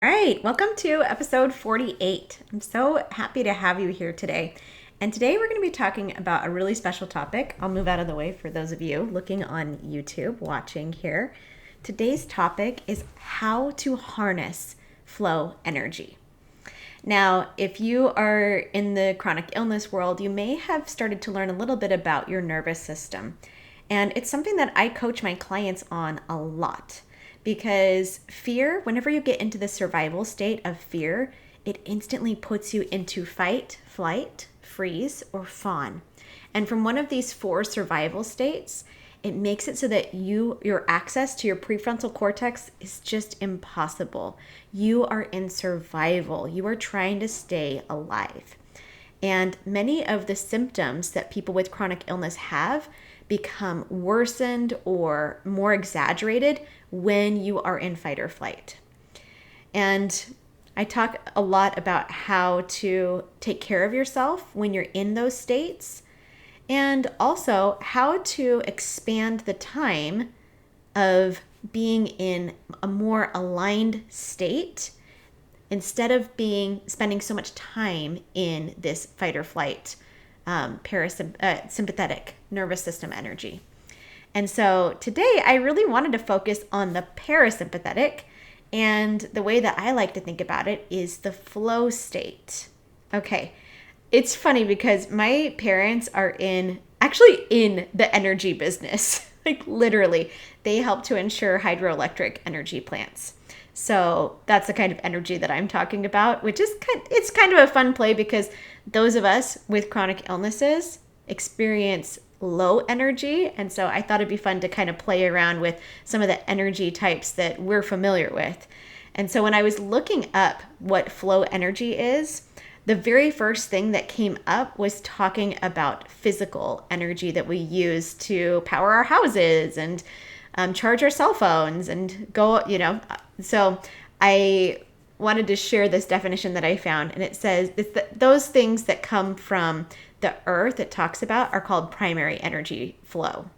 All right, welcome to episode 48. I'm so happy to have you here today. And today we're going to be talking about a really special topic. I'll move out of the way for those of you looking on YouTube, watching here. Today's topic is how to harness flow energy. Now, if you are in the chronic illness world, you may have started to learn a little bit about your nervous system. And it's something that I coach my clients on a lot. Because fear, whenever you get into the survival state of fear, it instantly puts you into fight, flight, freeze, or fawn. And from one of these four survival states, it makes it so that your access to your prefrontal cortex is just impossible. You are in survival. You are trying to stay alive. And many of the symptoms that people with chronic illness have become worsened or more exaggerated when you are in fight or flight. And I talk a lot about how to take care of yourself when you're in those states, and also how to expand the time of being in a more aligned state instead of spending so much time in this fight or flight sympathetic nervous system energy. And so today I really wanted to focus on the parasympathetic, and the way that I like to think about it is the flow state. Okay, it's funny because my parents are actually in the energy business. Like literally, they help to ensure hydroelectric energy plants. So that's the kind of energy that I'm talking about, which is it's kind of a fun play because those of us with chronic illnesses experience low energy. And so I thought it'd be fun to kind of play around with some of the energy types that we're familiar with. And so when I was looking up what flow energy is, the very first thing that came up was talking about physical energy that we use to power our houses and charge our cell phones and go, So I wanted to share this definition that I found, and it says it's those things that come from the earth it talks about are called primary energy flow.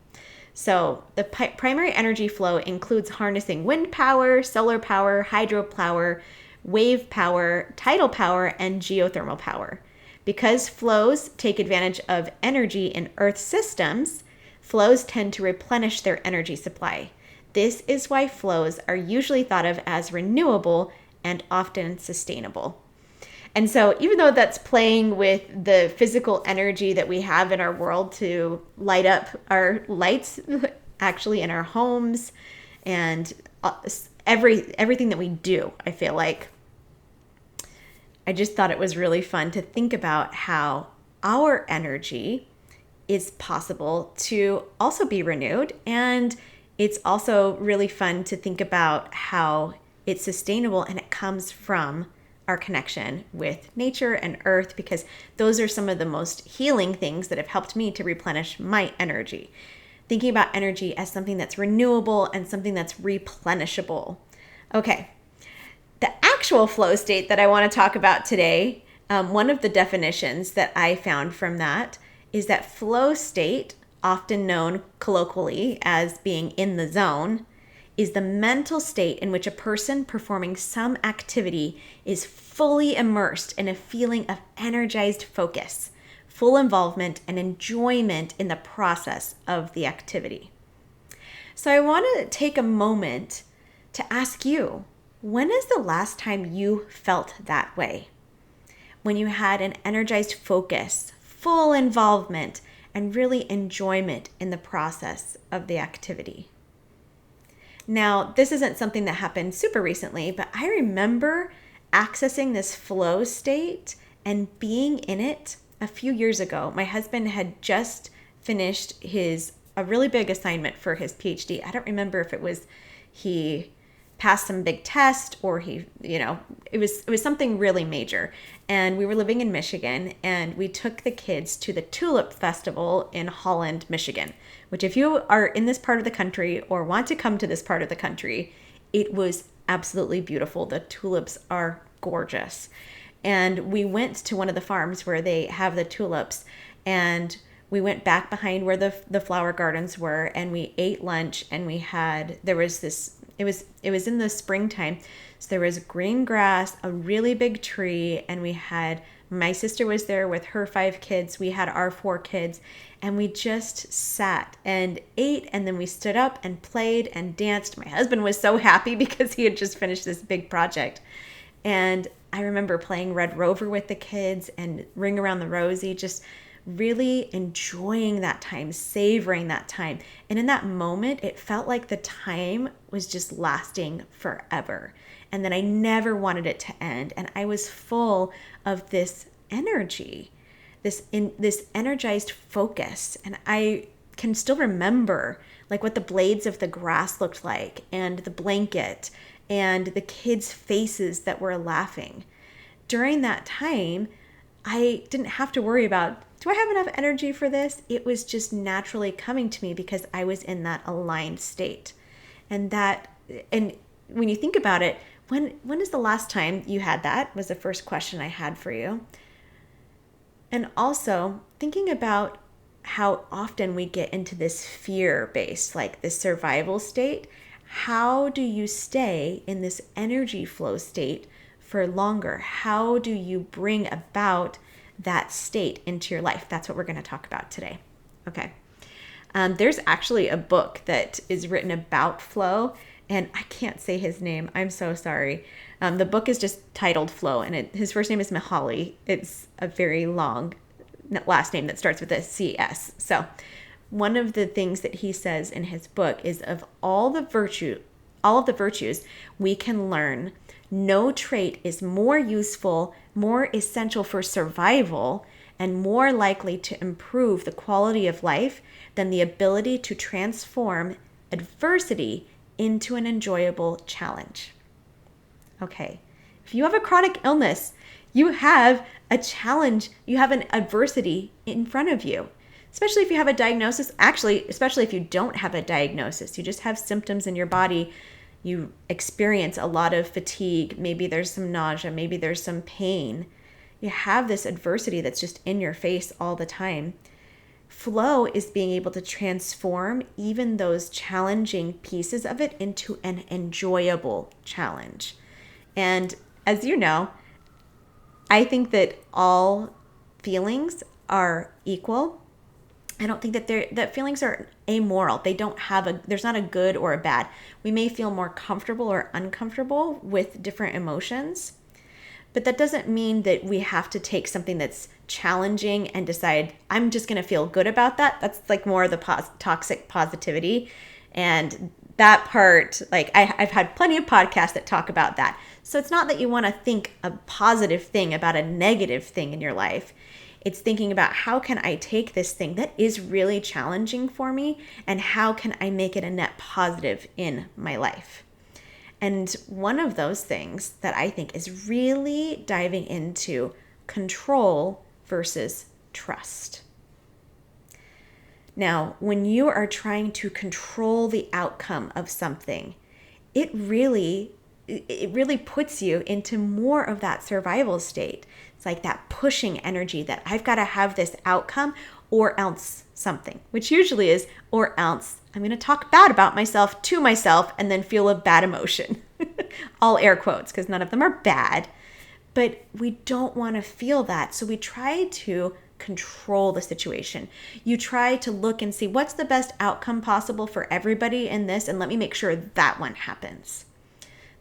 So the primary energy flow includes harnessing wind power, solar power, hydro power, wave power, tidal power, and geothermal power. Because flows take advantage of energy in Earth systems, flows tend to replenish their energy supply. This is why flows are usually thought of as renewable and often sustainable. And so even though that's playing with the physical energy that we have in our world to light up our lights, actually in our homes, and everything that we do, I feel like, I just thought it was really fun to think about how our energy is possible to also be renewed. And it's also really fun to think about how it's sustainable and it comes from our connection with nature and earth, because those are some of the most healing things that have helped me to replenish my energy. Thinking about energy as something that's renewable and something that's replenishable. Okay, the actual flow state that I want to talk about today, one of the definitions that I found from that is that flow state, often known colloquially as being in the zone, is the mental state in which a person performing some activity is fully immersed in a feeling of energized focus, full involvement, and enjoyment in the process of the activity. So I want to take a moment to ask you, when is the last time you felt that way? When you had an energized focus, full involvement, and really enjoyment in the process of the activity. Now, this isn't something that happened super recently, but I remember accessing this flow state and being in it a few years ago. My husband had just finished a really big assignment for his PhD. I don't remember if it was he passed some big test or it was something really major. And we were living in Michigan, and we took the kids to the Tulip Festival in Holland, Michigan, which if you are in this part of the country or want to come to this part of the country, it was absolutely beautiful. The tulips are gorgeous. And we went to one of the farms where they have the tulips, and we went back behind where the flower gardens were, and we ate lunch, and there was this It was in the springtime. So there was green grass, a really big tree, and my sister was there with her 5 kids. We had our 4 kids, and we just sat and ate, and then we stood up and played and danced. My husband was so happy because he had just finished this big project. And I remember playing Red Rover with the kids and Ring Around the Rosie, just really enjoying that time, savoring that time. And in that moment, it felt like the time was just lasting forever. And that I never wanted it to end. And I was full of this energy, this energized focus. And I can still remember like what the blades of the grass looked like, and the blanket, and the kids' faces that were laughing. During that time, I didn't have to worry about, do I have enough energy for this? It was just naturally coming to me because I was in that aligned state. And when you think about it, when is the last time you had that? Was the first question I had for you. And also thinking about how often we get into this fear-based, like this survival state. How do you stay in this energy flow state for longer? How do you bring about that state into your life? That's what we're going to talk about today. Okay. There's actually a book that is written about flow, and I can't say his name. I'm so sorry. The book is just titled Flow, and his first name is Mihaly. It's a very long last name that starts with a CS. So one of the things that he says in his book is, of all of the virtues we can learn, no trait is more useful, more essential for survival, and more likely to improve the quality of life than the ability to transform adversity into an enjoyable challenge. Okay, if you have a chronic illness, you have a challenge, you have an adversity in front of you. Especially if you have a diagnosis, especially if you don't have a diagnosis, you just have symptoms in your body, you experience a lot of fatigue, maybe there's some nausea, maybe there's some pain. You have this adversity that's just in your face all the time. Flow is being able to transform even those challenging pieces of it into an enjoyable challenge. And as you know, I think that all feelings are equal. I don't think that feelings are amoral. There's not a good or a bad. We may feel more comfortable or uncomfortable with different emotions, but that doesn't mean that we have to take something that's challenging and decide, I'm just going to feel good about that. That's like more of the toxic positivity. And that part, like I've had plenty of podcasts that talk about that. So it's not that you want to think a positive thing about a negative thing in your life. It's thinking about, how can I take this thing that is really challenging for me, and how can I make it a net positive in my life? And one of those things that I think is really diving into control versus trust. Now, when you are trying to control the outcome of something, it really puts you into more of that survival state. It's like that pushing energy that I've got to have this outcome or else something, which usually is or else I'm going to talk bad about myself to myself and then feel a bad emotion. All air quotes, because none of them are bad. But we don't want to feel that. So we try to control the situation. You try to look and see what's the best outcome possible for everybody in this, and let me make sure that one happens.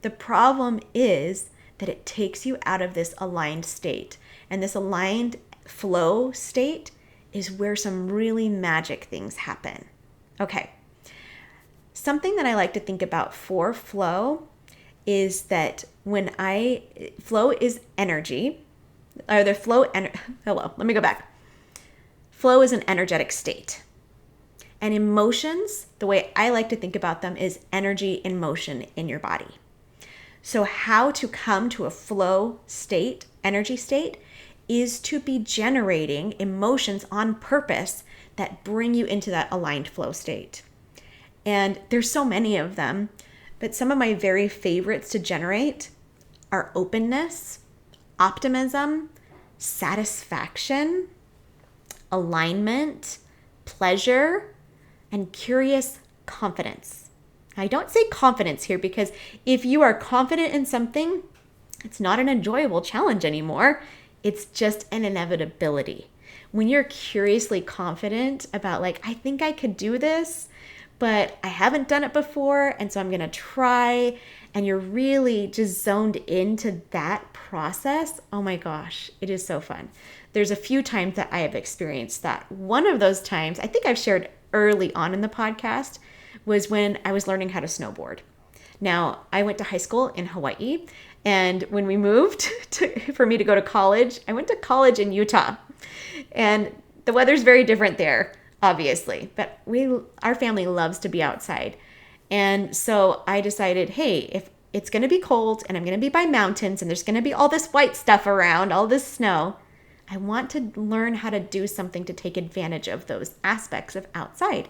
The problem is that it takes you out of this aligned state. And this aligned flow state is where some really magic things happen. Okay. Something that I like to think about for flow is that flow is energy, or the flow, let me go back. Flow is an energetic state. And emotions, the way I like to think about them, is energy in motion in your body. So how to come to a flow state, energy state, is to be generating emotions on purpose that bring you into that aligned flow state. And there's so many of them, but some of my very favorites to generate are openness, optimism, satisfaction, alignment, pleasure, and curious confidence. I don't say confidence here because if you are confident in something, it's not an enjoyable challenge anymore. It's just an inevitability. When you're curiously confident about like, I think I could do this, but I haven't done it before, and so I'm going to try, and you're really just zoned into that process, oh my gosh, it is so fun. There's a few times that I have experienced that. One of those times, I think I've shared early on in the podcast, was when I was learning how to snowboard. Now, I went to high school in Hawaii, and when we moved for me to go to college, I went to college in Utah. And the weather's very different there, obviously, but our family loves to be outside. And so I decided, hey, if it's going to be cold and I'm going to be by mountains and there's going to be all this white stuff around, all this snow, I want to learn how to do something to take advantage of those aspects of outside.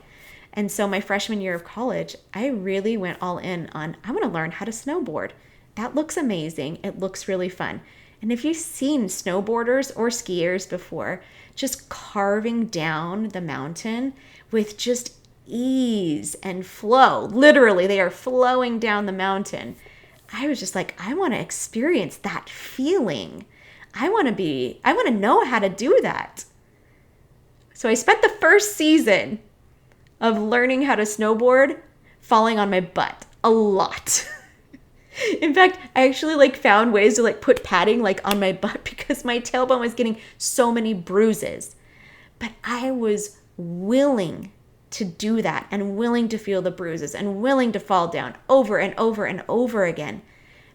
And so my freshman year of college, I really went all in on, I want to learn how to snowboard. That looks amazing. It looks really fun. And if you've seen snowboarders or skiers before, just carving down the mountain with just ease and flow, literally they are flowing down the mountain. I was just like, I want to experience that feeling. I want to know how to do that. So I spent the first season of learning how to snowboard falling on my butt a lot. In fact, I actually found ways to put padding on my butt because my tailbone was getting so many bruises. But I was willing to do that and willing to feel the bruises and willing to fall down over and over and over again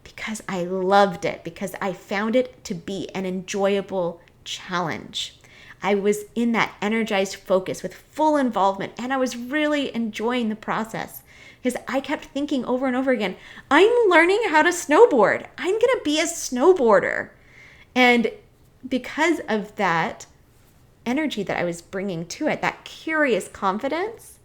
because I loved it, because I found it to be an enjoyable challenge. I was in that energized focus with full involvement, and I was really enjoying the process because I kept thinking over and over again, I'm learning how to snowboard. I'm going to be a snowboarder. And because of that energy that I was bringing to it, that curious confidence,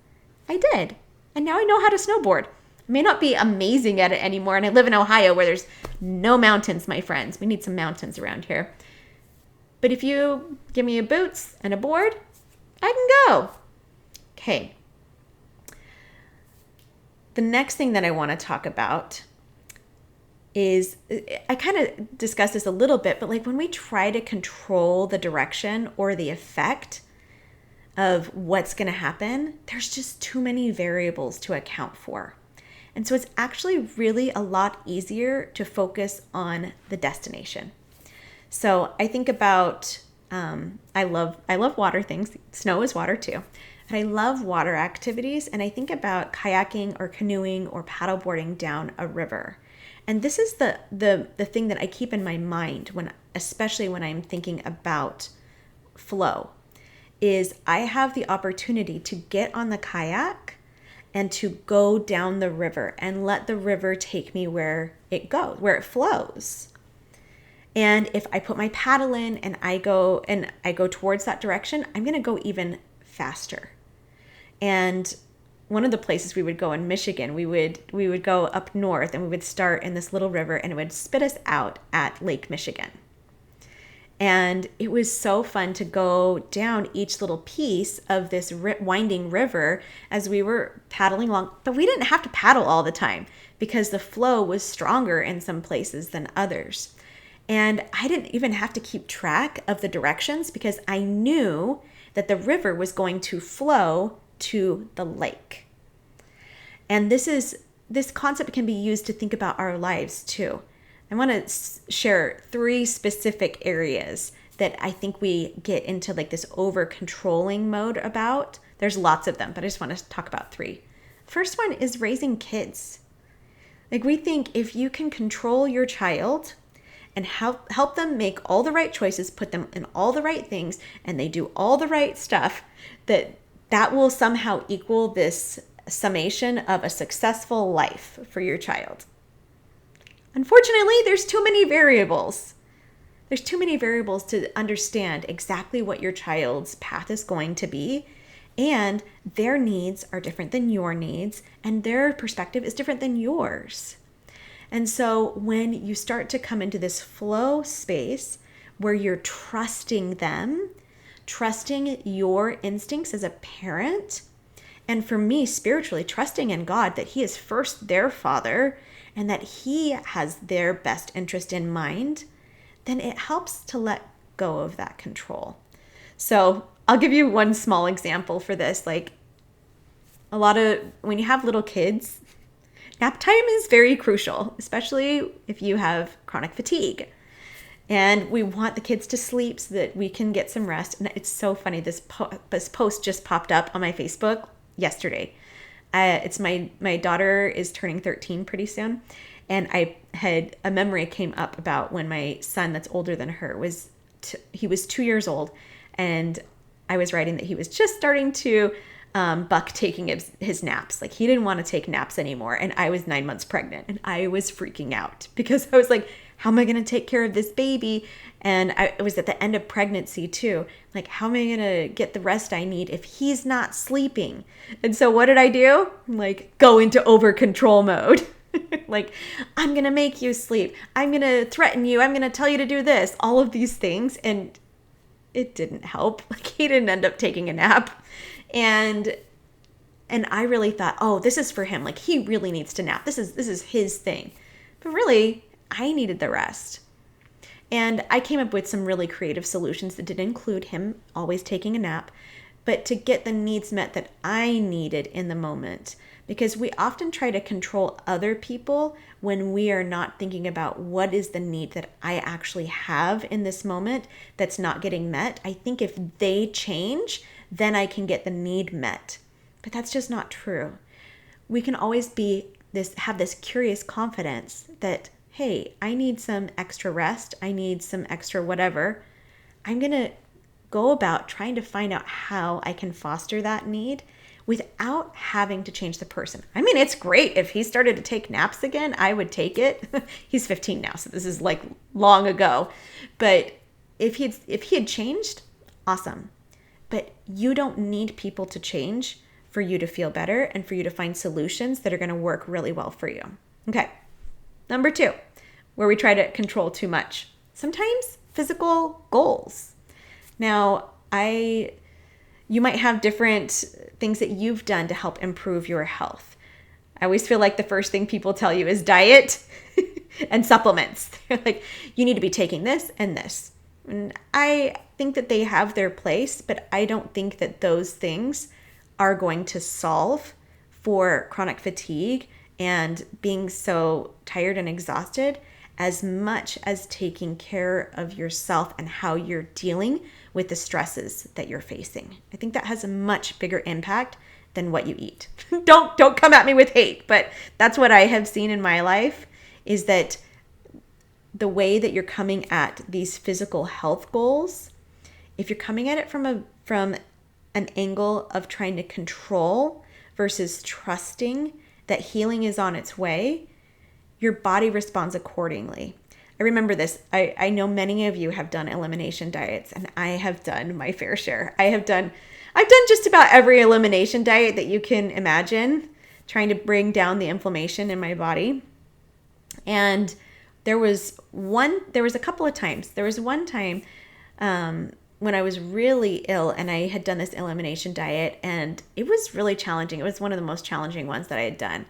I did. And now I know how to snowboard. I may not be amazing at it anymore, and I live in Ohio where there's no mountains, my friends. We need some mountains around here. But if you give me a boots and a board, I can go. Okay. The next thing that I want to talk about is, I kind of discussed this a little bit, but when we try to control the direction or the effect of what's going to happen, there's just too many variables to account for. And so it's actually really a lot easier to focus on the destination. So I think about, I love water things. Snow is water too. And I love water activities. And I think about kayaking or canoeing or paddleboarding down a river. And this is the thing that I keep in my mind especially when I'm thinking about flow, is I have the opportunity to get on the kayak and to go down the river and let the river take me where it goes, where it flows. And if I put my paddle in and I go towards that direction, I'm going to go even faster. And one of the places we would go in Michigan, we would go up north and we would start in this little river and it would spit us out at Lake Michigan. And it was so fun to go down each little piece of this winding river as we were paddling along. But we didn't have to paddle all the time because the flow was stronger in some places than others. And I didn't even have to keep track of the directions because I knew that the river was going to flow to the lake. And this concept can be used to think about our lives too. I want to share 3 specific areas that I think we get into this over controlling mode about. There's lots of them, but I just want to talk about 3. First one is raising kids. We think if you can control your child and help them make all the right choices, put them in all the right things, and they do all the right stuff, that will somehow equal this summation of a successful life for your child. Unfortunately, there's too many variables. There's too many variables to understand exactly what your child's path is going to be, and their needs are different than your needs, and their perspective is different than yours. And so when you start to come into this flow space where you're trusting them, trusting your instincts as a parent, And for me, spiritually, trusting in God that He is first their Father and that He has their best interest in mind, then it helps to let go of that control. So I'll give you one small example for this. Like when you have little kids, nap time is very crucial, especially if you have chronic fatigue. And we want the kids to sleep so that we can get some rest. And it's so funny. This post just popped up on my Facebook yesterday. It's my daughter is turning 13 pretty soon. And I had a memory came up about when my son that's older than her he was 2 years old. And I was writing that he was just starting to buck taking his naps. Like he didn't want to take naps anymore. And I was 9 months pregnant and I was freaking out because I was like, how am I going to take care of this baby? And it was at the end of pregnancy too. Like, how am I going to get the rest I need if he's not sleeping? And so what did I do? Like, go into over control mode. Like, I'm going to make you sleep. I'm going to threaten you. I'm going to tell you to do this. All of these things. And it didn't help. Like, he didn't end up taking a nap. And I really thought, oh, this is for him. Like, he really needs to nap. This is his thing. But really, I needed the rest. And I came up with some really creative solutions that did include him always taking a nap, but to get the needs met that I needed in the moment. Because we often try to control other people when we are not thinking about what is the need that I actually have in this moment that's not getting met. I think if they change, then I can get the need met. But that's just not true. We can always have this curious confidence that, hey, I need some extra rest. I need some extra whatever. I'm going to go about trying to find out how I can foster that need without having to change the person. I mean, it's great. If he started to take naps again, I would take it. He's 15 now, so this is like long ago. But if he had changed, awesome. But you don't need people to change for you to feel better and for you to find solutions that are going to work really well for you. Okay. Number 2, where we try to control too much. Sometimes physical goals. Now, you might have different things that you've done to help improve your health. I always feel like the first thing people tell you is diet and supplements. They're like, you need to be taking this and this. And I think that they have their place, but I don't think that those things are going to solve for chronic fatigue and being so tired and exhausted as much as taking care of yourself and how you're dealing with the stresses that you're facing. I think that has a much bigger impact than what you eat. Don't come at me with hate, but that's what I have seen in my life, is that the way that you're coming at these physical health goals, if you're coming at it from an angle of trying to control versus trusting that healing is on its way, your body responds accordingly. I remember this. I know many of you have done elimination diets, and I have done my fair share. I've done just about every elimination diet that you can imagine, trying to bring down the inflammation in my body. And there was a couple of times. There was one time when I was really ill and I had done this elimination diet, and it was really challenging. It was one of the most challenging ones that I had done.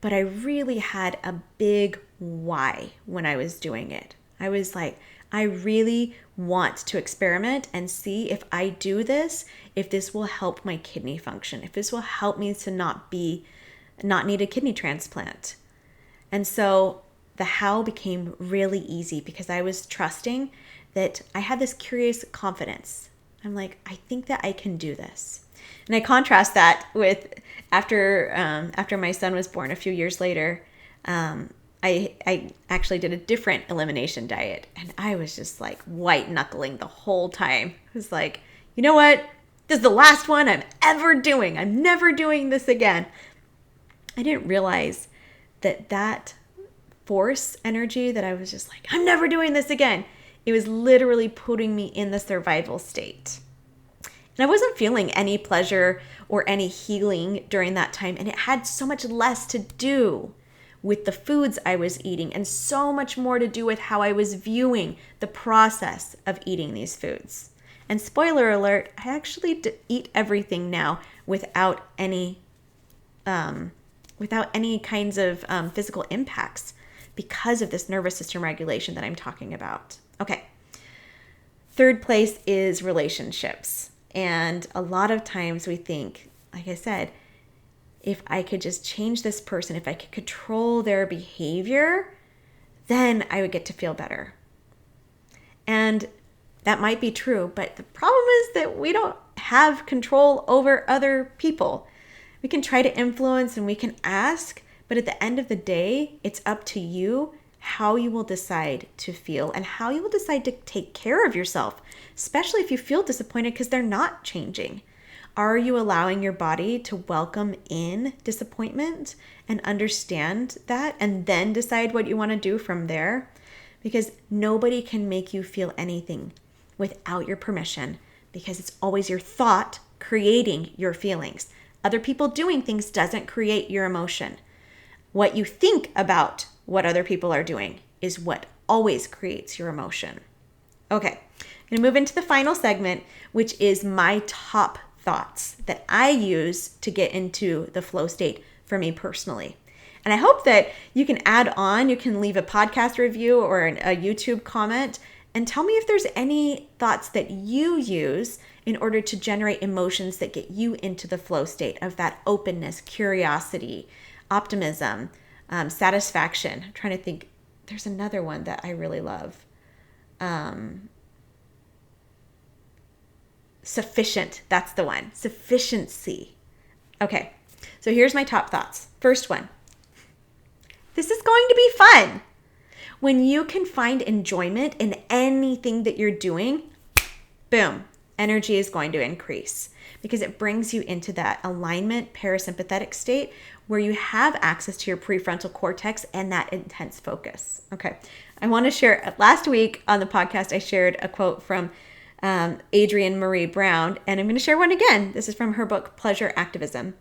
But I really had a big why when I was doing it. I was like, I really want to experiment and see if I do this, if this will help my kidney function, if this will help me to not need a kidney transplant. And so the how became really easy because I was trusting that I had this curious confidence. I'm like, I think that I can do this. And I contrast that with after my son was born a few years later, I actually did a different elimination diet, and I was just like white knuckling the whole time. I was like, you know what? This is the last one I'm ever doing. I'm never doing this again. I didn't realize that force energy that I was just like, I'm never doing this again. It was literally putting me in the survival state. And I wasn't feeling any pleasure or any healing during that time. And it had so much less to do with the foods I was eating and so much more to do with how I was viewing the process of eating these foods. And spoiler alert, I actually eat everything now without any kinds of physical impacts because of this nervous system regulation that I'm talking about. Okay. Third place is relationships. And a lot of times we think, like I said, if I could just change this person, if I could control their behavior, then I would get to feel better. And that might be true, but the problem is that we don't have control over other people. We can try to influence and we can ask, but at the end of the day, it's up to you how you will decide to feel and how you will decide to take care of yourself, especially if you feel disappointed because they're not changing. Are you allowing your body to welcome in disappointment and understand that and then decide what you want to do from there? Because nobody can make you feel anything without your permission, because it's always your thought creating your feelings. Other people doing things doesn't create your emotion. What you think about what other people are doing is what always creates your emotion. Okay, I'm gonna move into the final segment, which is my top thoughts that I use to get into the flow state for me personally. And I hope that you can add on, you can leave a podcast review or a YouTube comment and tell me if there's any thoughts that you use in order to generate emotions that get you into the flow state of that openness, curiosity, optimism, satisfaction. I'm trying to think, there's another one that I really love. Sufficient, that's the one. Sufficiency. Okay, so here's my top thoughts. First one, this is going to be fun. When you can find enjoyment in anything that you're doing, boom, energy is going to increase because it brings you into that alignment parasympathetic state where you have access to your prefrontal cortex and that intense focus. Okay, I want to share, last week on the podcast, I shared a quote from Adrienne Marie Brown, and I'm going to share one again. This is from her book, Pleasure Activism.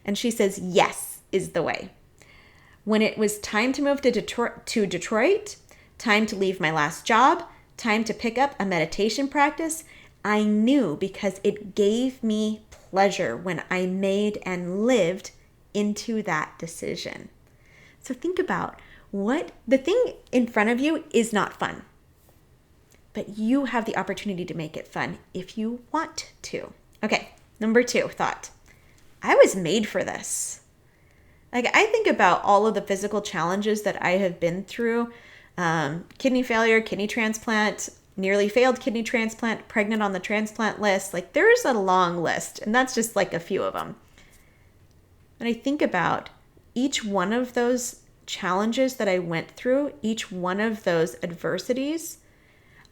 And she says, yes is the way. When it was time to move to Detroit, time to leave my last job, time to pick up a meditation practice, I knew because it gave me pleasure when I made and lived into that decision. So think about what the thing in front of you is not fun, but you have the opportunity to make it fun if you want to. Okay, number 2 thought. I was made for this. Like, I think about all of the physical challenges that I have been through, kidney failure, kidney transplant, nearly failed kidney transplant, pregnant on the transplant list. Like, there's a long list, and that's just like a few of them. And I think about each one of those challenges that I went through, each one of those adversities,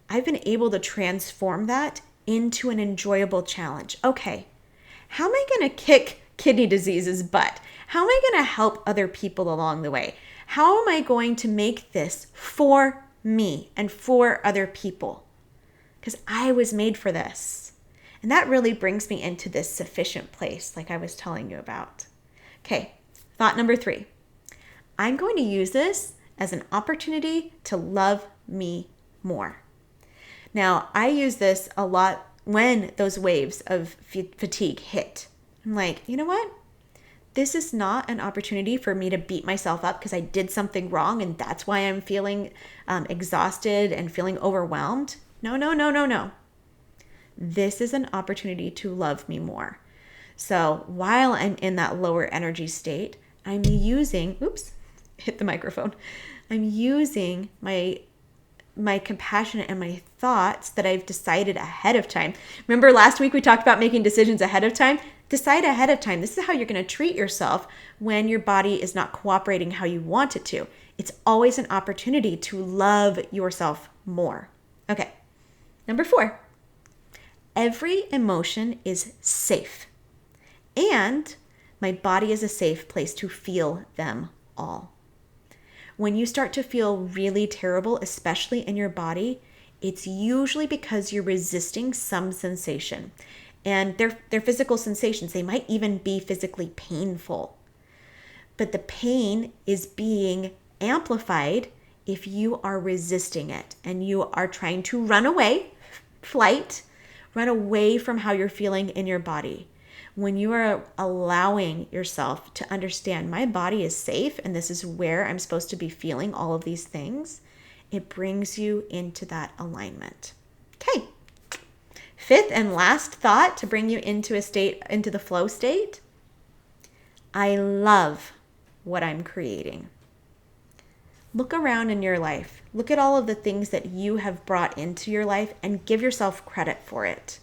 I've been able to transform that into an enjoyable challenge. Okay, how am I going to kick kidney disease's butt? How am I going to help other people along the way? How am I going to make this for me and for other people? Because I was made for this. And that really brings me into this sufficient place like I was telling you about. Okay, thought number 3. I'm going to use this as an opportunity to love me more. Now, I use this a lot when those waves of fatigue hit. I'm like, you know what? This is not an opportunity for me to beat myself up because I did something wrong and that's why I'm feeling exhausted and feeling overwhelmed. No. This is an opportunity to love me more. So while I'm in that lower energy state, I'm using, hit the microphone. I'm using my compassion and my thoughts that I've decided ahead of time. Remember last week we talked about making decisions ahead of time? Decide ahead of time. This is how you're going to treat yourself when your body is not cooperating how you want it to. It's always an opportunity to love yourself more. Okay, number 4. Every emotion is safe. And my body is a safe place to feel them all. When you start to feel really terrible, especially in your body, it's usually because you're resisting some sensation. And they're physical sensations. They might even be physically painful. But the pain is being amplified if you are resisting it and you are trying to run away, flight, Run away from how you're feeling in your body. When you are allowing yourself to understand my body is safe and this is where I'm supposed to be feeling all of these things, it brings you into that alignment. Okay. Fifth and last thought to bring you into the flow state. I love what I'm creating. Look around in your life. Look at all of the things that you have brought into your life and give yourself credit for it,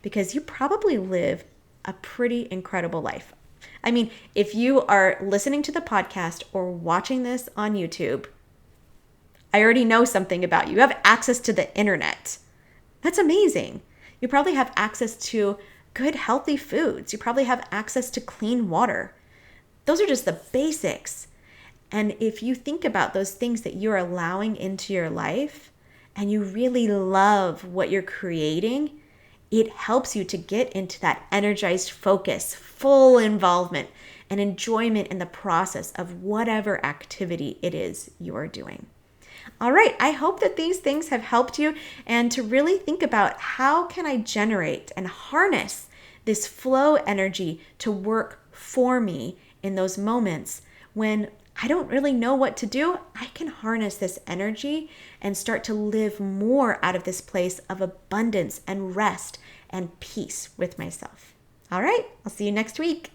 because you probably live a pretty incredible life. I mean, if you are listening to the podcast or watching this on YouTube, I already know something about you. You have access to the internet. That's amazing. You probably have access to good, healthy foods. You probably have access to clean water. Those are just the basics. And if you think about those things that you're allowing into your life and you really love what you're creating, it helps you to get into that energized focus, full involvement, and enjoyment in the process of whatever activity it is you are doing. All right, I hope that these things have helped you and to really think about how can I generate and harness this flow energy to work for me in those moments when I don't really know what to do. I can harness this energy and start to live more out of this place of abundance and rest and peace with myself. All right, I'll see you next week.